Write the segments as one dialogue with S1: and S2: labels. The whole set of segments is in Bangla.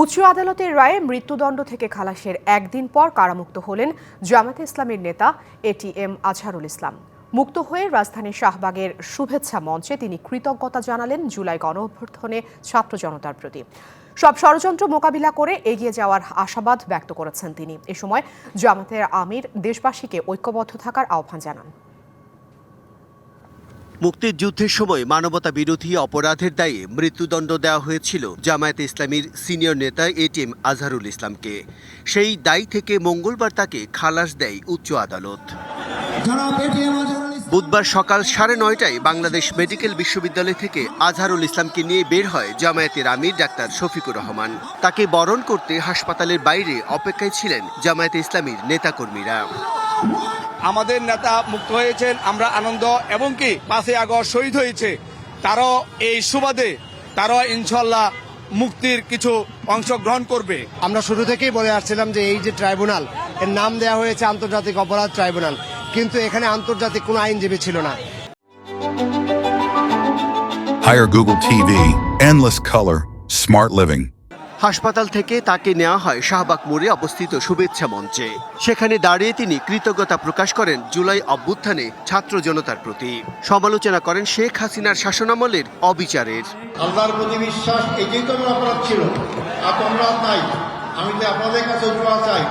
S1: উচ্চ আদালতের রায়ে মৃত্যুদণ্ড থেকে খালাসের একদিন পর কারামুক্ত হলেন জামায়াতে ইসলামীর নেতা এটিএম আজহারুল ইসলাম। মুক্ত হয়ে রাজধানীর শাহবাগের শুভেচ্ছা মঞ্চে তিনি কৃতজ্ঞতা জানালেন জুলাই গণঅভ্যুত্থানে ছাত্র জনতার প্রতি। সব ষড়যন্ত্র মোকাবিলা করে এগিয়ে যাওয়ার আশাবাদ ব্যক্ত করেছেন তিনি। এ সময় জামায়াতের আমির দেশবাসীকে ঐক্যবদ্ধ থাকার আহ্বান জানান।
S2: মুক্তির যুদ্ধের সময় মানবতা বিরোধী অপরাধের দায়ে মৃত্যুদণ্ড দেওয়া হয়েছিল জামায়াতে ইসলামীর সিনিয়র নেতা এটিএম আজহারুল ইসলামকে। সেই দায় থেকে মঙ্গলবার তাকে খালাস দেয় উচ্চ আদালত। বুধবার সকাল 9:30টায় বাংলাদেশ মেডিকেল বিশ্ববিদ্যালয় থেকে আজহারুল ইসলামকে নিয়ে বের হয় জামায়াতের আমির ডাক্তার শফিকুর রহমান। তাকে বরণ করতে হাসপাতালের বাইরে অপেক্ষায় ছিলেন জামায়াতে ইসলামীর নেতাকর্মীরা।
S3: আমাদের নেতা মুক্ত হয়েছেন, আমরা আনন্দ, এবং কি 5ই আগস্ট শহীদ হয়েছে তারাও এই সুবাদে তারাও ইনশাল্লাহ মুক্তির কিছু অংশগ্রহণ করবে।
S4: আমরা শুরু থেকেই বলে আসছিলাম যে এই যে ট্রাইব্যুনাল, এর নাম দেওয়া হয়েছে আন্তর্জাতিক অপরাধ ট্রাইব্যুনাল, কিন্তু এখানে আন্তর্জাতিক কোনো আইনজীবী ছিল না।
S5: Hire Google TV, endless color, smart living.
S2: হাসপাতাল থেকে তাকে নেওয়া হয় শাহবাগ মোড়ে অবস্থিত শুভেচ্ছা মঞ্চে। সেখানে দাঁড়িয়ে তিনি কৃতজ্ঞতা প্রকাশ করেন জুলাই অভ্যুত্থানে ছাত্র জনতার প্রতি। সমালোচনা করেন শেখ হাসিনার শাসনামলের অবিচারের।
S6: আল্লাহর প্রতি বিশ্বাস এটাই তো অপরাধ ছিল, আর অপরাধ নাই। আমি তো আপনাদের কাছে দোয়া চাই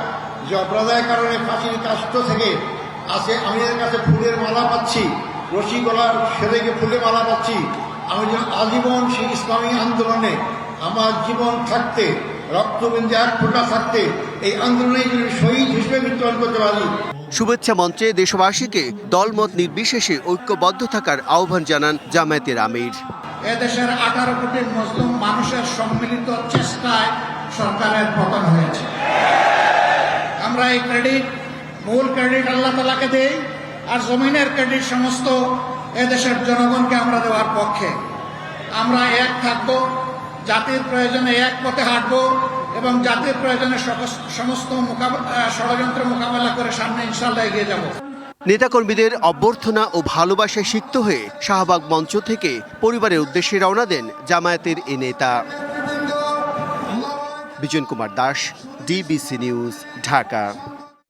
S6: যে অপরাধের কারণে ফাঁসির কাষ্ট থেকে আছে, আমি এর কাছে ফুলের মালা পাচ্ছি, রশি গলার সেদিকে ফুলের মালা পাচ্ছি। আমি যেন আজীবন সেই ইসলামী আন্দোলনে আমার জীবন থাকতে, রক্তবিন্দু এক ফোঁটা থাকতে এই আন্দোলনে শহীদ হিসেবে মৃত্যুবরণ করতে পারি।
S2: শুভেচ্ছা মঞ্চে দেশবাসীকে দলমত নির্বিশেষে ঐক্যবদ্ধ থাকার আহ্বান জানান জামায়াতের আমির।
S6: এদেশের 18 কোটি মুসলিম মানুষের সম্মিলিত চেষ্টায় সরকারের পতন হয়েছে। আমরা এই মূল ক্রেডিট আল্লাহ তাআলাকে দেই, আর জমিনের ক্রেডিট সমস্ত এদেশের জনগণকে আমরা দেওয়ার পক্ষে। আমরা এক থাকবো, জাতির প্রয়োজনে এক পথে হাঁটবো, এবং জাতির প্রয়োজনে সমস্ত ষড়যন্ত্র মোকাবেলা করে সামনে ইনশাল্লাহ এগিয়ে যাব।
S2: নেতাকর্মীদের অভ্যর্থনা ও ভালোবাসায় সিক্ত হয়ে শাহবাগ মঞ্চ থেকে পরিবারের উদ্দেশ্যে রওনা দেন জামায়াতের এই নেতা। Bijan Kumar Das, DBC news, Dhaka.